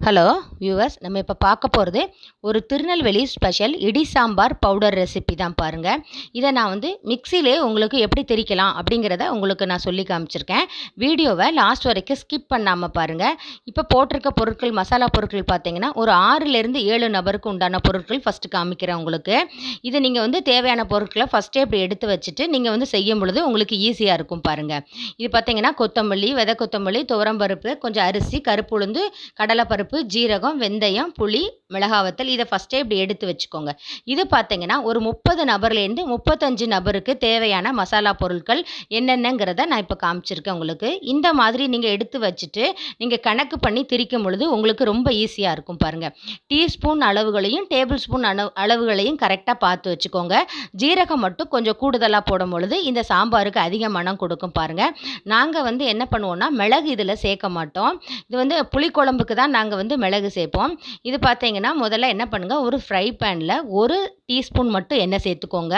Hello viewers, நம்ம இப்போ பார்க்க போகிறது ஒரு திருநெல்வேலி ஸ்பெஷல் இடி சாம்பார் பவுடர் ரெசிபி தான் பாருங்கள். இதை நான் மிக்சிலே உங்களுக்கு எப்படி திரிக்கலாம் அப்படிங்கிறத உங்களுக்கு நான் சொல்லி காமிச்சிருக்கேன். வீடியோவை லாஸ்ட் வரைக்கும் ஸ்கிப் பண்ணாமல் பாருங்கள். இப்போ போட்டிருக்க பொருட்கள், மசாலா பொருட்கள் பார்த்தீங்கன்னா ஒரு 6லேருந்து 7 நபருக்கு உண்டான பொருட்கள் ஃபஸ்ட்டு காமிக்கிறேன் உங்களுக்கு. இது நீங்கள் தேவையான பொருட்களை ஃபஸ்ட்டே இப்படி எடுத்து வச்சுட்டு நீங்கள் செய்யும் பொழுது உங்களுக்கு ஈஸியாக இருக்கும் பாருங்கள். இது பார்த்தீங்கன்னா கொத்தமல்லி, விதை கொத்தமல்லி, துவரம்பருப்பு, கொஞ்சம் அரிசி, கருப்பு உளுந்து, கடலைப்பருப்பு, ஜீரகம், வெந்தயம், புளி, மிளகாவத்தல், இதை ஃபஸ்ட்டே இப்படி எடுத்து வச்சுக்கோங்க. இது பார்த்தீங்கன்னா ஒரு 30 நபர்லேருந்து 35 நபருக்கு தேவையான மசாலா பொருட்கள் என்னென்னங்கிறத நான் இப்போ காமிச்சிருக்கேன் உங்களுக்கு. இந்த மாதிரி நீங்கள் எடுத்து வச்சுட்டு நீங்கள் கணக்கு பண்ணி திரிக்கும் பொழுது உங்களுக்கு ரொம்ப ஈஸியாக இருக்கும் பாருங்கள். டீஸ்பூன் அளவுகளையும் டேபிள் ஸ்பூன் அளவுகளையும் கரெக்டாக பார்த்து வச்சுக்கோங்க. ஜீரகம் மட்டும் கொஞ்சம் கூடுதலாக போடும் பொழுது இந்த சாம்பாருக்கு அதிக மனம் கொடுக்கும் பாருங்கள். நாங்கள் என்ன பண்ணுவோம்னா மிளகு இதில் சேர்க்க மாட்டோம். இது புளிக்குழம்புக்கு தான் நாங்கள் மிளகு சேர்ப்போம். இது பார்த்தீங்கன்னா முதல்ல என்ன பண்ணுங்கள், ஒரு ஃப்ரை பேனில் 1 டீஸ்பூன் மட்டும் எண்ணெய் சேர்த்துக்கோங்க.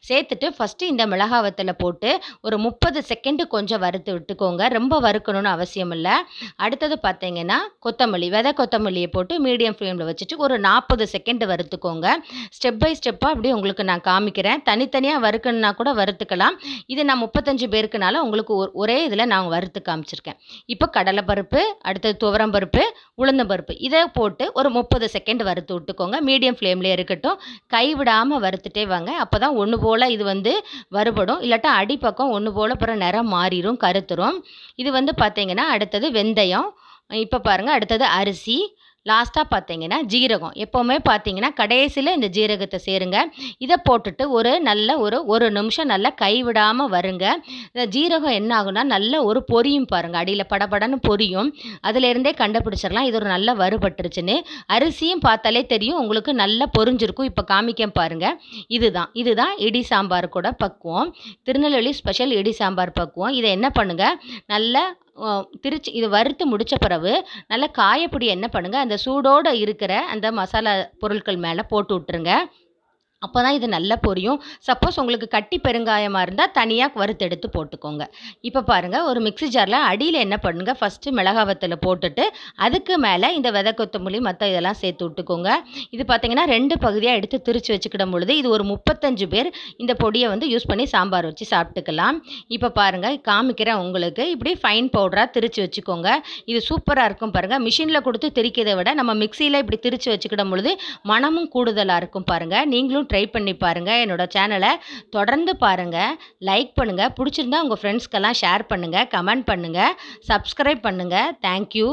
சேர்த்துட்டு ஃபஸ்ட்டு இந்த மிளகாவத்தில் போட்டு ஒரு 30 செகண்டு கொஞ்சம் வறுத்து விட்டுக்கோங்க. ரொம்ப வறுக்கணும்னு அவசியம் இல்லை. அடுத்தது பார்த்தீங்கன்னா கொத்தமல்லி, விதை கொத்தமல்லியை போட்டு மீடியம் ஃப்ளேமில் வச்சுட்டு ஒரு 40 செகண்டு வறுத்துக்கோங்க. ஸ்டெப் பை ஸ்டெப்பாக அப்படியே உங்களுக்கு நான் காமிக்கிறேன். தனித்தனியாக வறுக்கணுன்னா கூட வறுத்துக்கலாம். இது நான் 35 பேருக்குனால உங்களுக்கு ஒரே இதில் நான் வறுத்து காமிச்சிருக்கேன். இப்போ கடலைப்பருப்பு, அடுத்தது துவரம்பருப்பு, உளுந்தம்பருப்பு, இதை போட்டு ஒரு 30 செகண்ட் வறுத்து விட்டுக்கோங்க. மீடியம் ஃப்ளேம்லேயே இருக்கட்டும். கைவிடாமல் வறுத்துட்டே வாங்க. அப்போ தான் ஒன்று போல் இது வறுபடும். இல்லாட்டா அடிப்பக்கம் ஒன்று போல் அப்புறம் நிறம் மாறிடும், கருத்துரும். இது பார்த்தீங்கன்னா அடுத்தது வெந்தயம், இப்போ பாருங்கள் அடுத்தது அரிசி, லாஸ்ட்டாக பார்த்தீங்கன்னா ஜீரகம். எப்போவுமே பார்த்தீங்கன்னா கடைசியில் இந்த ஜீரகத்தை சேருங்க. இதை போட்டுட்டு ஒரு நிமிஷம் நல்லா கைவிடாமல் வருங்க. இந்த ஜீரகம் என்ன ஆகுனா நல்ல ஒரு பொரியும் பாருங்கள், அடியில் படபடன்னு பொரியும். அதிலேருந்தே கண்டுபிடிச்சிடலாம் இது ஒரு நல்ல வறுபட்டுருச்சுன்னு. அரிசியும் பார்த்தாலே தெரியும் உங்களுக்கு நல்லா பொரிஞ்சிருக்கும். இப்போ காமிக்க பாருங்கள். இதுதான் இடி சாம்பார் கூட பக்குவம். திருநெல்வேலி ஸ்பெஷல் இடி சாம்பார் பக்குவம். இதை என்ன பண்ணுங்கள், நல்லா திரிச்சு இது வறுத்து முடித்த பிறகு நல்லா காயப்பொடி என்ன பண்ணுங்கள், அந்த சூடோடு இருக்கிற அந்த மசாலா பொருட்கள் மேலே போட்டு விட்டுருங்க. அப்போ தான் இது நல்லா பொரியும். சப்போஸ் உங்களுக்கு கட்டி பெருங்காயமாக இருந்தால் தனியாக வறுத்து எடுத்து போட்டுக்கோங்க. இப்போ பாருங்கள், ஒரு மிக்ஸி ஜாரில் அடியில் என்ன பண்ணுங்கள், ஃபஸ்ட்டு மிளகாவத்தில் போட்டுட்டு அதுக்கு மேலே இந்த விதை கொத்தமல்லி மற்ற இதெல்லாம் சேர்த்து விட்டுக்கோங்க. இது பார்த்திங்கன்னா 2 பகுதியாக எடுத்து திரித்து வச்சுக்கிடும் பொழுது இது ஒரு 35 பேர் இந்த பொடியை யூஸ் பண்ணி சாம்பார் வச்சு சாப்பிட்டுக்கலாம். இப்போ பாருங்கள் காமிக்கிறேன் உங்களுக்கு. இப்படி ஃபைன் பவுடராக திரித்து வச்சுக்கோங்க. இது சூப்பராக இருக்கும் பாருங்கள். மிஷினில் கொடுத்து திரிக்கிறதை விட நம்ம மிக்சியில் இப்படி திரித்து வச்சுக்கிடும் பொழுது மனமும் கூடுதலாக இருக்கும் பாருங்கள். நீங்களும் ட்ரை பண்ணி பாருங்கள். என்னோட சேனலை தொடர்ந்து பாருங்கள், லைக் பண்ணுங்கள், பிடிச்சிருந்தா உங்கள் ஃப்ரெண்ட்ஸ்க்கெல்லாம் ஷேர் பண்ணுங்கள், கமெண்ட் பண்ணுங்கள், சப்ஸ்கிரைப் பண்ணுங்கள். தேங்க்யூ.